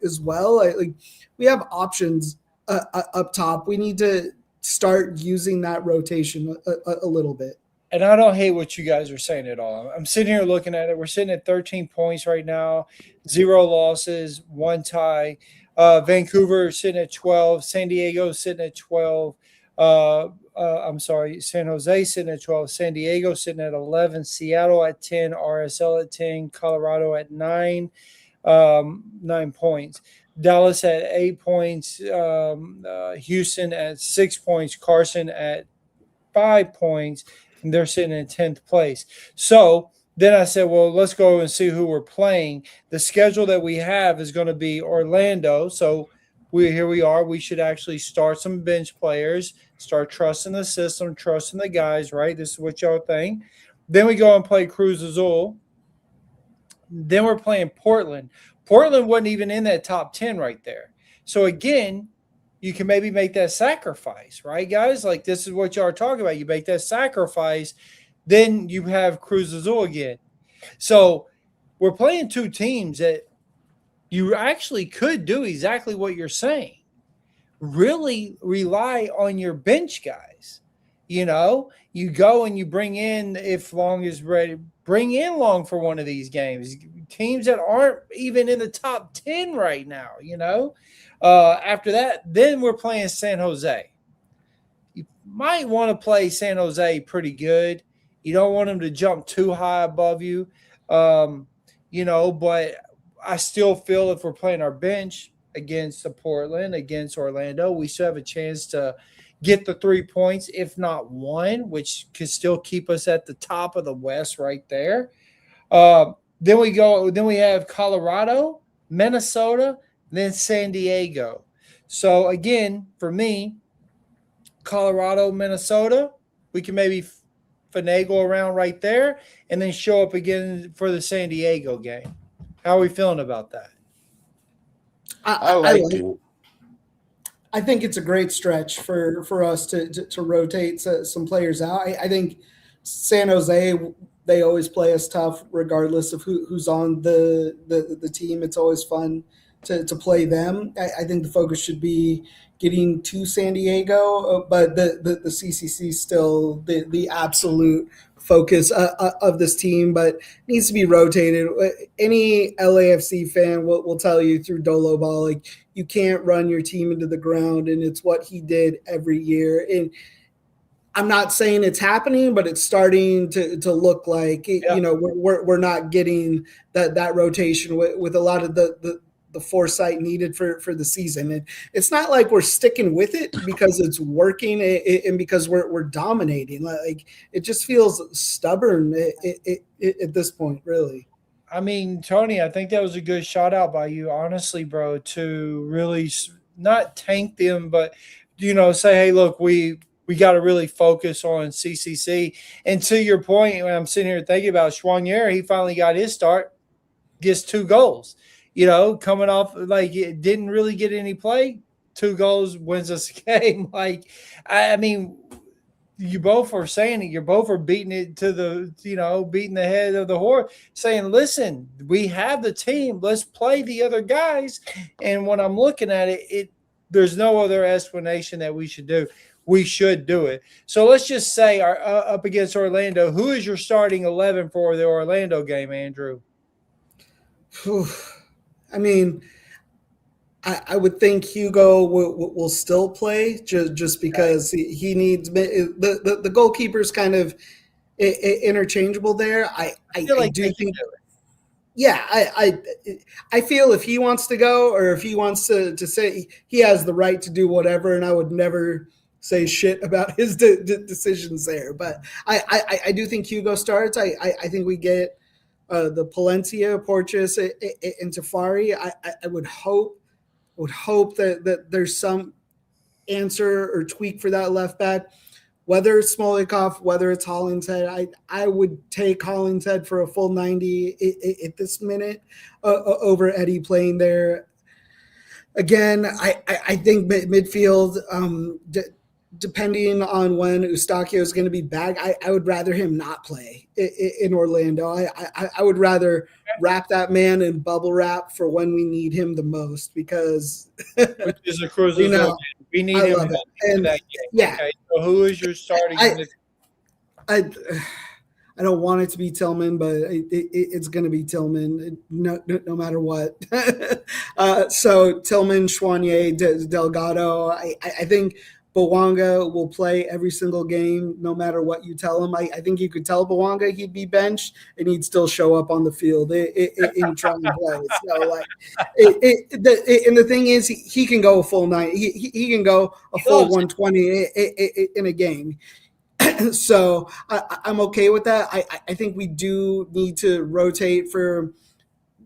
as well. Like we have options up top. We need to start using that rotation a little bit. And I don't hate what you guys are saying at all. I'm sitting here looking at it. We're sitting at 13 points right now, 0 losses, 1 tie. Vancouver sitting at 12. San Diego sitting at 12. I'm sorry, San Jose sitting at 12. San Diego sitting at 11. Seattle at 10. RSL at 10. Colorado at 9. 9 points. Dallas at 8 points. Houston at 6 points. Carson at 5 points. And they're sitting in 10th place. So then I said, well, let's go and see who we're playing. The schedule that we have is going to be Orlando. So here we are. We should actually start some bench players, start trusting the system, trusting the guys, right? This is what y'all think. Then we go and play Cruz Azul. Then we're playing Portland. Portland wasn't even in that top 10 right there. So again, you can maybe make that sacrifice, right, guys? Like this is what y'all are talking about. You make that sacrifice, then you have Cruz Azul again. So we're playing two teams that you actually could do exactly what you're saying. Really rely on your bench guys. You know, you go and you bring in, if Long is ready, bring in Long for one of these games. Teams that aren't even in the top 10 right now, you know. After that, then we're playing San Jose. You might want to play San Jose pretty good. You don't want them to jump too high above you, you know, but I still feel if we're playing our bench against the Portland, against Orlando, we still have a chance to get the 3 points, if not 1, which could still keep us at the top of the West right there. Then we have Colorado, Minnesota, then San Diego. So again, for me, Colorado, Minnesota, we can maybe finagle around right there and then show up again for the San Diego game. How are we feeling about that? I like it. I think it's a great stretch for us to rotate some players out. I think San Jose, they always play us tough regardless of who's on the team. It's always fun to play them. I think the focus should be getting to San Diego, but the CCC is still the absolute focus of this team, but needs to be rotated. Any LAFC fan will tell you through Dolo Ball, like, you can't run your team into the ground, and it's what he did every year. And I'm not saying it's happening, but it's starting to look like, we're not getting that rotation with a lot of the foresight needed for the season. And it's not like we're sticking with it because it's working and because we're dominating. Like, it just feels stubborn at this point, really. I mean, Tony, I think that was a good shout out by you, honestly, bro, to really not tank them, but say, hey, look, we got to really focus on CCC. And to your point, when I'm sitting here thinking about Schwanier, he finally got his start, gets 2 goals. Coming off, like, it didn't really get any play. 2 goals, wins us a game. Like, I mean, you both are saying it. You both are beating it to the, beating the head of the horse, saying, listen, we have the team. Let's play the other guys. And when I'm looking at it, there's no other explanation that we should do. We should do it. So let's just say up against Orlando, who is your starting 11 for the Orlando game, Andrew? I mean, I would think Hugo will still play just because he needs the goalkeeper's kind of interchangeable there. I do think. Yeah, I feel if he wants to go, or if he wants to say, he has the right to do whatever, and I would never say shit about his decisions there. But I do think Hugo starts. I think we get the Palencia, Porches, and Tafari. I would hope that there's some answer or tweak for that left back. Whether it's Smolikov, whether it's Hollingshead, I would take Hollingshead for a full 90 at this minute over Eddie playing there. Again, I think midfield, depending on when Eustachio is going to be back, I would rather him not play in Orlando. I would rather wrap that man in bubble wrap for when we need him the most, because which is a cruiser. We need him in that game. Yeah. Okay, so who is your starting? I don't want it to be Tillman, but it's going to be Tillman no matter what. So Tillman, Schwanier, Delgado. I think Bouanga will play every single game, no matter what you tell him. I think you could tell Bouanga he'd be benched and he'd still show up on the field and try and play. So, and the thing is, he can go a full 90. He can go a full 120 in a game. So I'm okay with that. I think we do need to rotate for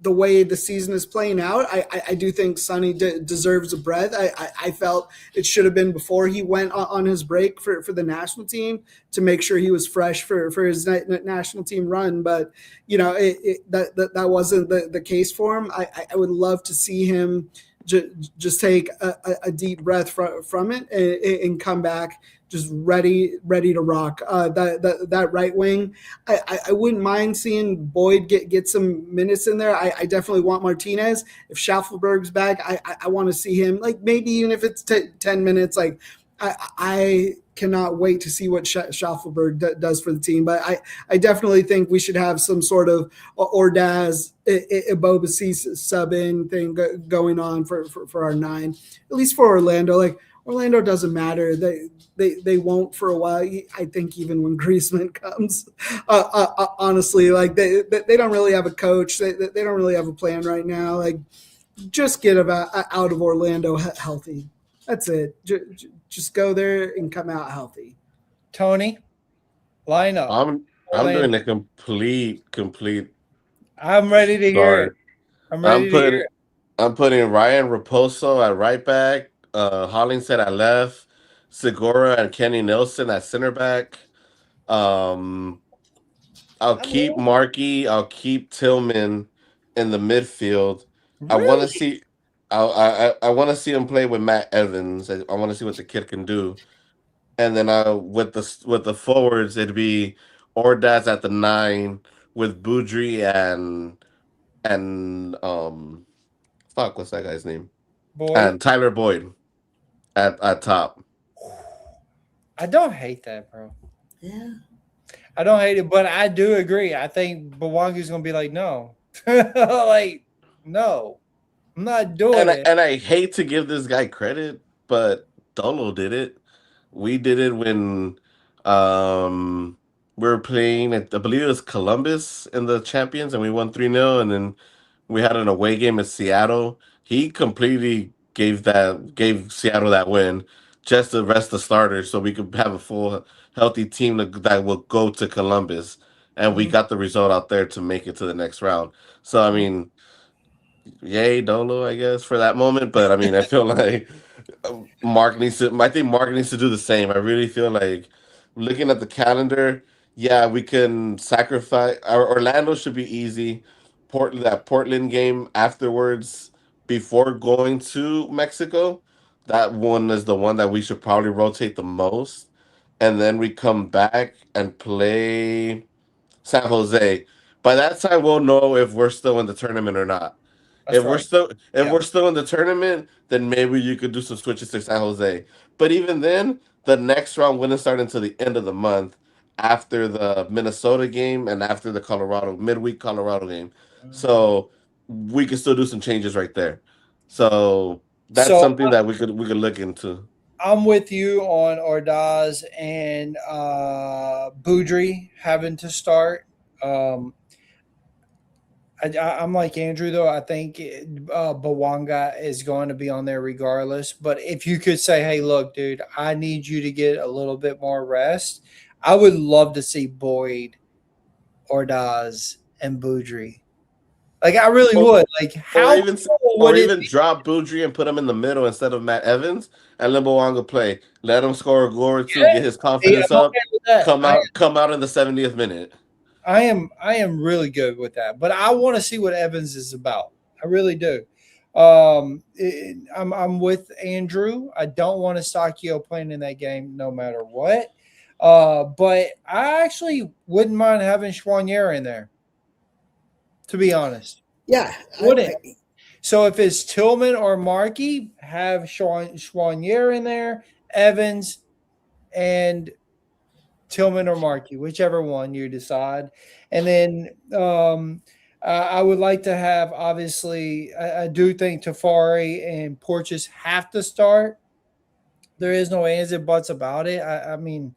the way the season is playing out. I do think Sonny deserves a breath. I felt it should have been before he went on his break for the national team, to make sure he was fresh for his national team run. But, that wasn't the case for him. I would love to see him just take a deep breath from it and come back just ready to rock. That right wing, I wouldn't mind seeing Boyd get some minutes in there. I definitely want Martinez. If Schaffelberg's back, I want to see him, like, maybe even if it's 10 minutes. Like, I cannot wait to see what Schaffelberg does for the team. But I definitely think we should have some sort of Ordaz, Ibobasi sub-in thing going on for our 9, at least for Orlando. Like, Orlando doesn't matter. They won't for a while. I think even when Griezmann comes, honestly, like, they don't really have a coach. They don't really have a plan right now. Like, just get out of Orlando healthy. That's it. Just go there and come out healthy. Tony, line up. I'm doing a complete. I'm ready to hear it. I'm putting Ryan Raposo at right back, Hollingshead at left, Segura and Kenny Nelson at center back. I'll keep Markey. I'll keep Tillman in the midfield. Really? I want to see. I want to see him play with Matt Evans. I want to see what the kid can do. And then with the forwards, it'd be Ordaz at the 9 with Boudry and what's that guy's name? Boyd. And Tyler Boyd at top. I don't hate that, bro. Yeah. I don't hate it, but I do agree. I think Bouanga's going to be like, no, like, no, I'm not doing it. And I hate to give this guy credit, but Dolo did it. We did it when we were playing at, I believe it was Columbus in the Champions, and we won 3-0, and then we had an away game at Seattle. He completely gave Seattle that win just to rest the starters so we could have a full healthy team that will go to Columbus, and we Mhm. got the result out there to make it to the next round. So I mean, yay Dolo, I guess, for that moment. But I mean, I feel like Mark needs to. I think Mark needs to do the same. I really feel like looking at the calendar. Yeah, we can sacrifice. Orlando should be easy. Portland game afterwards before going to Mexico. That one is the one that we should probably rotate the most, and then we come back and play San Jose. By that time, we'll know if we're still in the tournament or not. That's right. If Yeah. we're still in the tournament, then maybe you could do some switches to San Jose. But even then, the next round wouldn't start until the end of the month after the Minnesota game and after the Colorado midweek Colorado game. Mhm. So we could still do some changes right there. So that's So something that we could look into. I'm with you on Ordaz and Boudry having to start. Um, I'm like Andrew though. I think Bawanga is going to be on there regardless. But if you could say, "Hey, look, dude, I need you to get a little bit more rest," I would love to see Boyd, Ordaz, and Boudry. Like I really Or, would. Like or how even cool or would it even be? drop Boudry and put him in the middle instead of Matt Evans and let Bouanga play. Let him score a goal or two, Yeah, get his see, confidence I'm up, okay with that. come out in the 70th minute. I am really good with that. But I want to see what Evans is about. I really do. I'm with Andrew. I don't want to Stockio playing in that game no matter what. But I actually wouldn't mind having Schwanier in there, to be honest. Yeah, Wouldn't. So if it's Tillman or Markey, have Schwanier in there, Evans, and Tillman or Markey, whichever one you decide. And then I would like to have, obviously, I do think Tafari and Porches have to start. There is no ands and buts about it. I mean,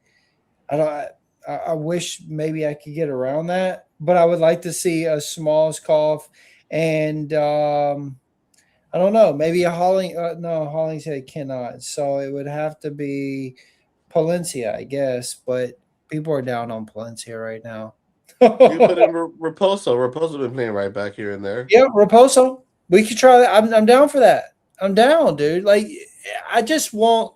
I don't. I wish maybe I could get around that, but I would like to see a Smalls cough and I don't know, maybe a Holling. No, Hollingshead cannot. So it would have to be Palencia, I guess. But people are down on Palencia right now. You put in Raposo. Raposo been playing right back here and there. Yeah, Raposo. We could try that. I'm down for that. I'm down, dude. Like, I just want.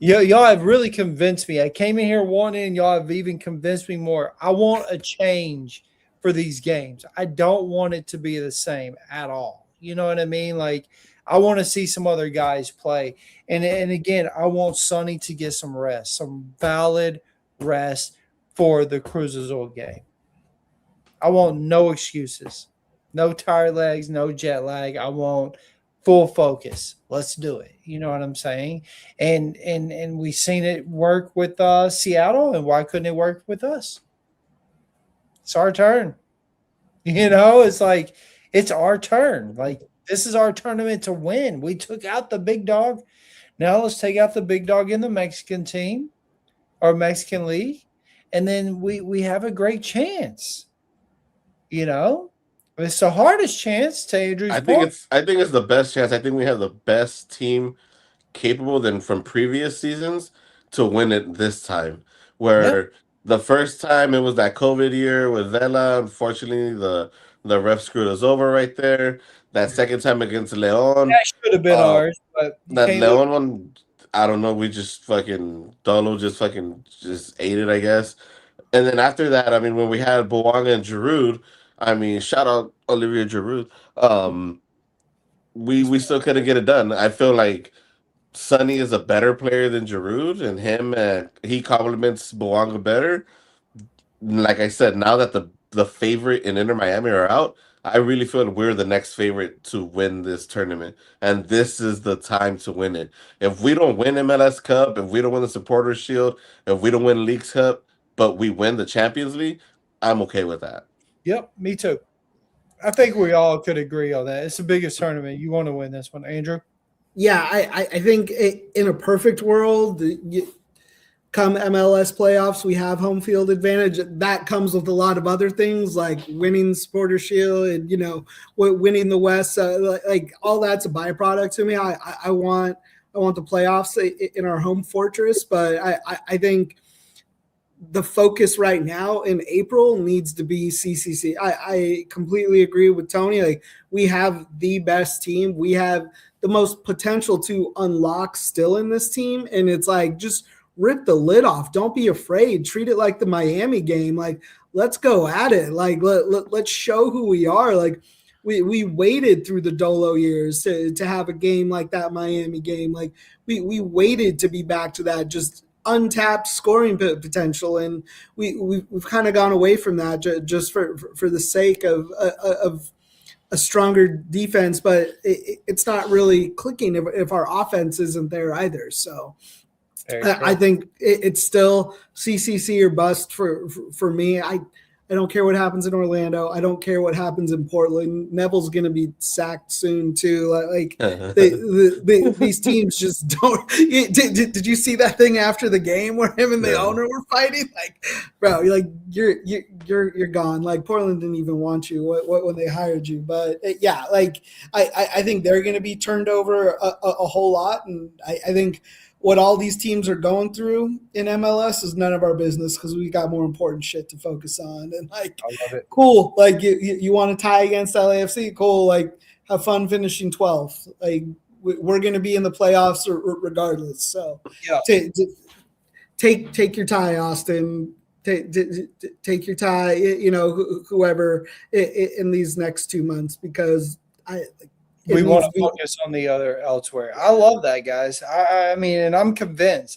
Y'all have really convinced me. I came in here wanting, and y'all have even convinced me more. I want a change for these games. I don't want it to be the same at all. You know what I mean? Like, I want to see some other guys play. And again, I want Sonny to get some rest, some valid rest for the Cruz Azul game. I want no excuses, no tired legs, no jet lag. I want full focus. Let's do it. You know what I'm saying? And we've seen it work with Seattle, and why couldn't it work with us? It's our turn. You know, it's like it's our turn. Like this is our tournament to win. We took out the big dog. Now let's take out the big dog in the Mexican team or Mexican league, and then we have a great chance. You know, it's the hardest chance, to Andrew's point. I think it's the best chance. I think we have the best team capable than from previous seasons to win it this time. Yeah, Where the first time it was that COVID year with Vela, unfortunately the ref screwed us over right there. That second time against Leon, that should have been uh, ours, but you that can't lose. Leon one, I don't know. We just fucking Dolo just ate it, I guess. And then after that, I mean, when we had Bouanga and Giroud, I mean, shout out Olivia Giroud. He's We still couldn't get it done. I feel like Sonny is a better player than Giroud, and he complements Bouanga better. Like I said, now that the favorite in Inter Miami are out, I really feel we're the next favorite to win this tournament, and this is the time to win it. If we don't win MLS Cup, if we don't win the Supporters Shield, if we don't win Leagues Cup, but we win the Champions League, I'm okay with that. Yep, me too. I think we all could agree on that. It's the biggest tournament. You want to win this one, Andrew? Yeah, I think in a perfect world, come MLS playoffs, we have home field advantage. That comes with a lot of other things like winning Supporter Shield and, winning the West. Like all that's a byproduct to me. I want the playoffs in our home fortress, but I think the focus right now in April needs to be CCC. I completely agree with Tony. Like we have the best team. We have the most potential to unlock still in this team. And it's like, just rip the lid off. Don't be afraid. Treat it like the Miami game. Like, let's go at it. Like, let's show who we are. Like we waited through the Dolo years to have a game like that Miami game. Like we waited to be back to that just untapped scoring potential, and we've kind of gone away from that just for the sake of a stronger defense, but it's not really clicking if our offense isn't there either. So I think it's still CCC or bust for me. I don't care what happens in Orlando. I don't care what happens in Portland. Neville's going to be sacked soon too. Like these teams just don't. Did you see that thing after the game where him and the owner were fighting? Like, bro, you're gone. Like Portland didn't even want you when they hired you. But yeah, like I think they're going to be turned over a whole lot, and I think what all these teams are going through in MLS is none of our business because we got more important shit to focus on. And like, I love it. Cool. Like you want to tie against LAFC? Cool. Like have fun finishing 12th. Like we're going to be in the playoffs regardless. So yeah. Take your tie, Austin. Take your tie, whoever in these next 2 months, because we want to focus on the other elsewhere. I love that, guys. I mean, and I'm convinced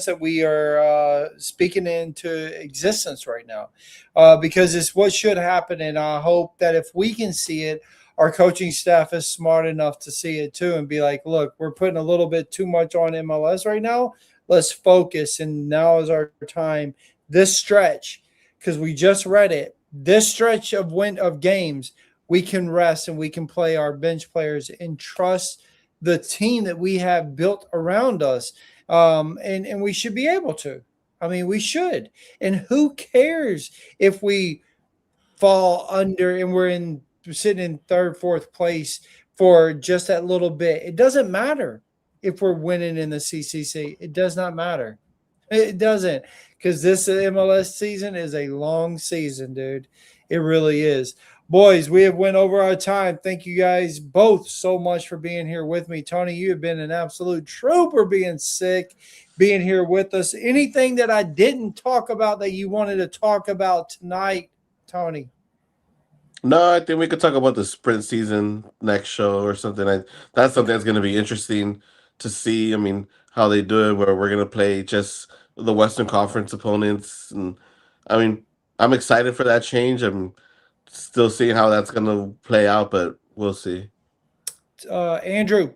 that we are speaking into existence right now because it's what should happen. And I hope that if we can see it, our coaching staff is smart enough to see it too and be like, look, we're putting a little bit too much on MLS right now. Let's focus. And now is our time. This stretch, because we just read it, this stretch of games, we can rest and we can play our bench players and trust the team that we have built around us. And we should be able to. I mean, we should. And who cares if we fall under and we're sitting in third, fourth place for just that little bit? It doesn't matter if we're winning in the CCC. It does not matter. It doesn't, because this MLS season is a long season, dude. It really is. Boys, we have went over our time. Thank you guys both so much for being here with me. Tony, you have been an absolute trooper being sick, being here with us. Anything that I didn't talk about that you wanted to talk about tonight, Tony? No, I think we could talk about the sprint season next show or something. That's something that's going to be interesting to see. I mean, how they do it, where we're going to play just the Western Conference opponents. And I mean, I'm excited for that change. I'm still seeing how that's going to play out, but we'll see. Andrew.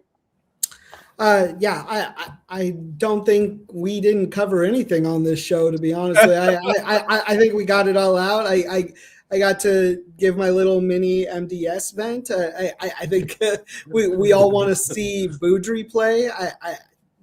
I don't think we didn't cover anything on this show, to be honest. I think we got it all out. I got to give my little mini MDS vent. I think we all want to see Boudry play.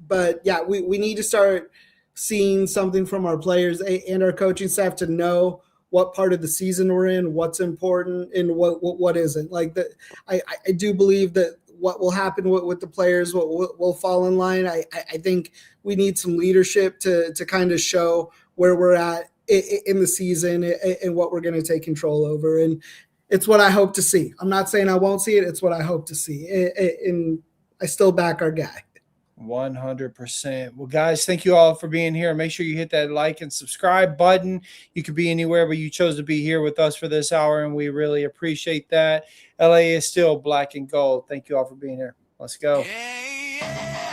But yeah, we need to start seeing something from our players and our coaching staff to know what part of the season we're in, what's important, and what isn't. Like that, I do believe that what will happen with the players will fall in line. I think we need some leadership to kind of show where we're at in the season and what we're going to take control over. And it's what I hope to see. I'm not saying I won't see it. It's what I hope to see. And I still back our guy. 100%. Well, guys, thank you all for being here. Make sure you hit that like and subscribe button. You could be anywhere, but you chose to be here with us for this hour, and we really appreciate that. LA is still black and gold. Thank you all for being here. Let's go. Yeah, yeah.